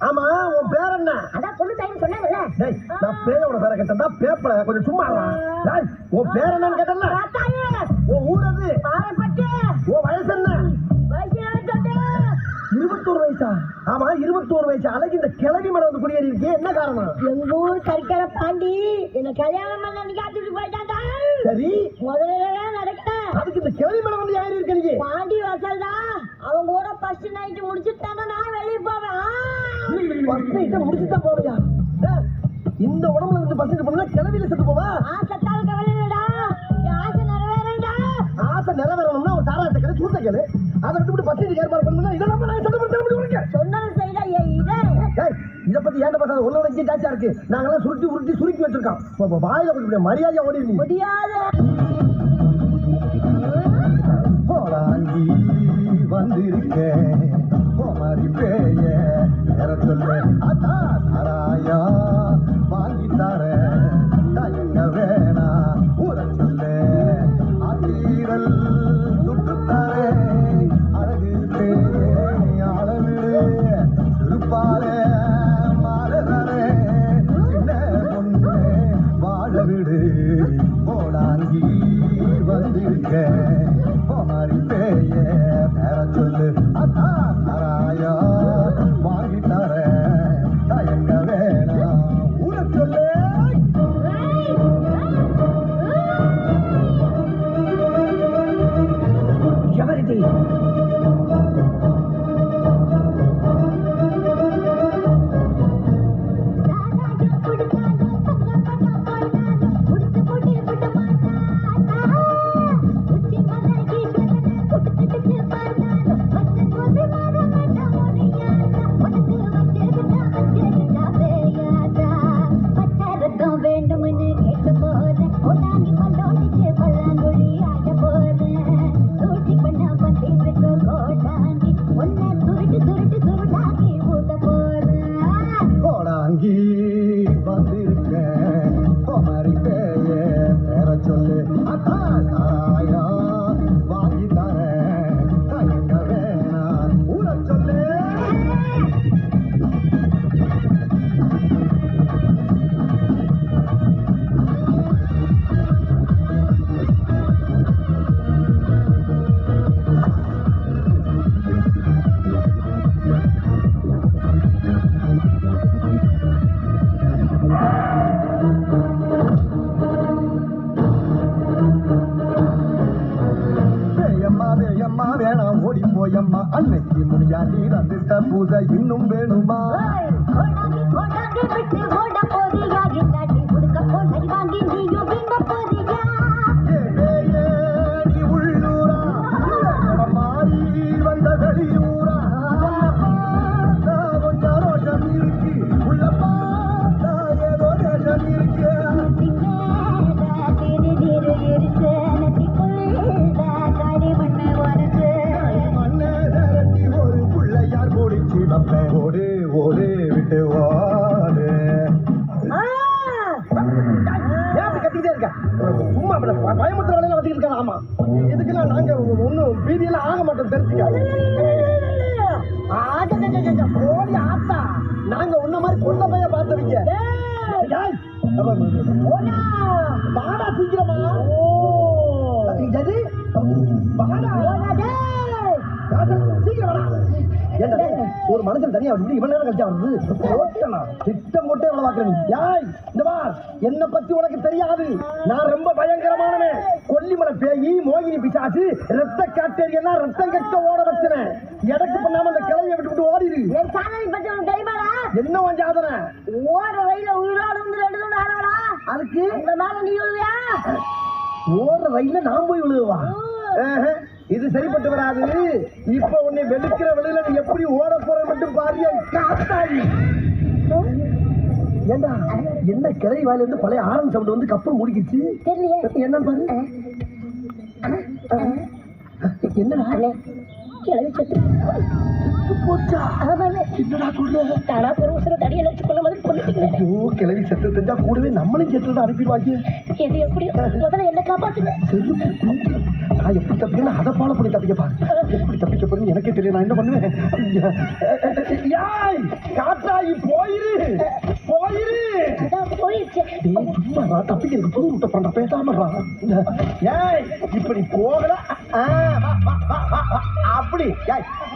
ஆமா உன் பேர் என்ன? அதான் பொண்ணு தாயின்னு சொன்னாங்கல்ல. டேய் நான் பேயோட பேரை கேட்டா பேப்பல கொஞ்சம் சும்மா இருடா. டேய் உன் பேர் என்னன்னு கேட்டல? ராத்தாயே. உன் ஊர் எது? பாறைப்பட்டி. உன் வயசு என்ன? வயசு 21 வயசா? ஆமா 21 வயசு. அழகு இந்த கிழவி மேல வந்து குடியேறி இருக்கே, என்ன காரணம்? எங்க ஊர் கறிக்கடை பாண்டி என்ன கல்யாணம் பண்ண நிக்காத்துக்கு போயிட்டாண்டா. சரி முதல்ல நடக்க அதுக்கு இந்த கிழவி மேல வந்து யாரு இருக்க? நீங்க பாண்டி வாசல் தான். அவங்க கூட ஃபர்ஸ்ட் நைட் முடிச்சுட்டானா நான் வெளிய போவேன். ஃபர்ஸ்ட் நைட் முடிச்சுதான் போவியா? இந்த உடம்புல இருந்து ஃபர்ஸ்ட் நைட் பண்ணா கிழவில செத்து போவா? ஆசைத்தால் கவலைடா. என் ஆசை நிறைவேறண்டா. ஆசை நிறைவேறணும்னா ஒரு சாராயத்தை கேளு, சூட்ட கேளு. அதை விட்டு ஃபர்ஸ்ட் நைட் ஏற்பாடு பண்ணா இதெல்லாம் நான் சொல்ல முடியும். சொன்னது செய்யல இதே. ஏய் இத பத்தி ஏன்டா பேசாத? உன்னோட இங்கே ஜாஸ்தியா இருக்கு. நாங்கெல்லாம் சுருட்டி வச்சிருக்கோம். வாயில கொஞ்சம் மரியாதையா ஓடி நீ. முடியாது. போலாங்கி வந்திருக்கேன் போமாரி பேய வேற சொல்லு அத்தா சாராயா வாங்கி தரேன் தயங்க வேணா ஊர சொல்லு ஆத்தீரல் சுட்டு தரேன் அழகு பேய அளவு திருப்பாலே மாலை தரேன் சின்ன பொண்ணு வாழ விடு போலாங்கி வந்திருக்கேன் போமாரி பேய வேற சொல்லு அத்தா சாராயா வாங்கி தரேன் தயங்க வேணா ஊர சொல்லு. எவரிதி வேண்டும்னு கேட்க போறேன். கொண்டாங்கி பல்லோடிச்சு பல்லாங்குழி ஆட போறேன். சூட்டி பண்ண வந்திருக்கு கோடாங்கி ஒன்ன சுருட்டாக்கி ஊத போறேன். போலாங்கி வந்திருக்கேன் போமாரி பேய வேற சொல்லு அத்தா சாராயா வாங்கி தரேன் தயங்க வேணா ஊர சொல்லு. வேயம்மா வேணாம் ஓடி போயம்மா அன்னைக்கு முடியாண்டி வந்துட்ட பூஜை இன்னும் வேணுமா? கோடாங்கி விட்டு ஓட போறியா? இல்லாட்டி உடுக்க போல் வாங்கி நீயும் விண்ண போறியா? நீ உள்ளூரா மாறி வந்த வெளியூரா? கொஞ்சம் ரோஷம் இருக்கு உள்ள பார்த்தா ஏதோ தேசம் இருக்கு. ஒரு பிள்ளையார் போடிச்சு வப்பேன் ஓடு ஓடு விட்டு ஓடு. கட்டிக்கிட்டே இருக்க சும்மா பயமுத்திர வேலையில வச்சுக்கிட்டு இருக்காங்க. ஆமா இதுக்கெல்லாம் நாங்க ஒன்னும் பீதியெல்லாம் ஆக மாட்டோம் தெரிஞ்சுக்க. போடி ஆத்தா நாங்க உன்ன மாதிரி கொண்ட பைய பார்த்தவங்க. வாடா சீக்கிரமா. ஒரு மனுஷன் தனியா வந்து இவன் நேரம் கழிச்சா வந்து திட்டம் போட்டே எவ்வளவு பாக்குறேன். யாய் இந்த பார் என்ன பத்தி உனக்கு தெரியாது. நான் ரொம்ப பயங்கரமானவன். கொல்லிமலை பேயி மோகினி பிசாசு ரத்த காட்டேரியெல்லாம் ரத்தம் கட்ட ஓட வச்சனேன். எடக்கு பண்ணாம அந்த கிளைய விட்டு ஓடிடு. என்ன உன் சாதனை? ஓடுற வயல உயிரோடு வந்து 2 தூண் ஆனவனா? அதுக்கு இந்த மாதிரி நீ விழுவியா? ஓடுற ரயில்ல நான் போய் விழுவா? இது சரிப்பட்டு வராது. இப்ப உன்னை வெளுக்கிற வெளியில நீ எப்படி ஓட போற மட்டும் பாரியா காத்தாடி. ஏண்டா என்ன கிளை வாயில இருந்து பழைய ஆரம்பி சவுண்ட் வந்து கப்பல் முடிக்கிச்சு தெரியல. என்ன பாரு என்னடா கிளவி செத்து போச்சா? என்னடா சொல்ற? தானா பெருசுல தடியில வச்சு கொள்ள மாதிரி கொண்டு சொல்லிட்டீங்க. ஐயோ கிளவி செத்து தெரிஞ்சா கூடவே நம்மளும் செத்து அனுப்பிடுவாங்க. எது எப்படி முதல்ல என்ன காப்பாத்துங்க. நான் எப்படி தப்பிக்கணும் அதை ஃபாலோ பண்ணி தப்பிக்க பாரு. எப்படி தப்பிக்க போறேன்னு எனக்கே தெரியும். நான் என்ன பண்ணுவேன்? காட்டாயி போயிரு போயிரு. போயிடுச்சு. சும்மா தப்பிக்க எனக்கு புது விட்ட பண்ற பேசாம. ஏய் இப்படி போகல அப்படி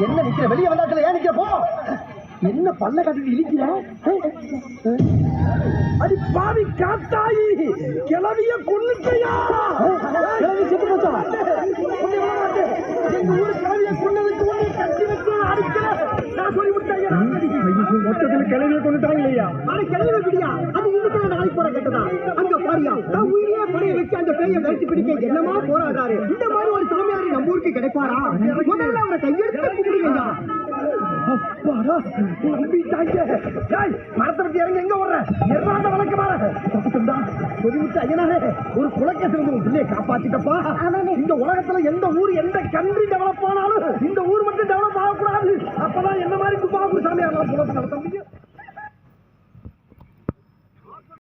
என்ன நிக்கிற வெளியே வந்தாச்சுல ஏன் நிக்கிற போ. என்ன பல்ல கட்டிட்டு இழிக்கிற? அடி பாவி காத்தாயி கிளவிய கொன்னுக்கையா? கிளவி செத்து போச்சா? எங்க ஊரு கிளவிய கொன்னதுக்கு ஒண்ணு கட்டி வச்சு அடிக்கிற நான் சொல்லி விட்டாங்க. மொத்தத்தில் கிளவிய கொண்டுட்டாங்க இல்லையா? அது கிளவி பிடியா? அது இதுக்கு நாளைக்கு போற கேட்டதா? அங்க பாரியா நான் உயிரியே படைய வச்சு அந்த பேயை விரட்டி பிடிக்க என்னமா போராடாரு. இந்த மாதிரி ஒரு சாமியாரி நம்ம ஊருக்கு கிடைப்பாரா? முதல்ல அவரை கையெடுத்து கும்பிடுங்க. அப்பாடா நம்பிட்டாங்க. மரத்தை விட்டு இறங்கி எங்க ஓடுற? எர்றாண்ட வழக்கு மாற தப்பிட்டா சொல்லி விட்டு ஐயனாரே ஒரு குலக்க சிறந்த பிள்ளையை காப்பாத்திட்டப்பா. இந்த உலகத்துல எந்த ஊர் எந்த கண்ட்ரி டெவலப் ஆனாலும் இந்த ஊர் மட்டும் டெவலப் ஆகக்கூடாது. அப்பதான் என்ன மாதிரி துப்பாக்கூர் சாமியாரெல்லாம் புலத்து நடத்த முடியும்.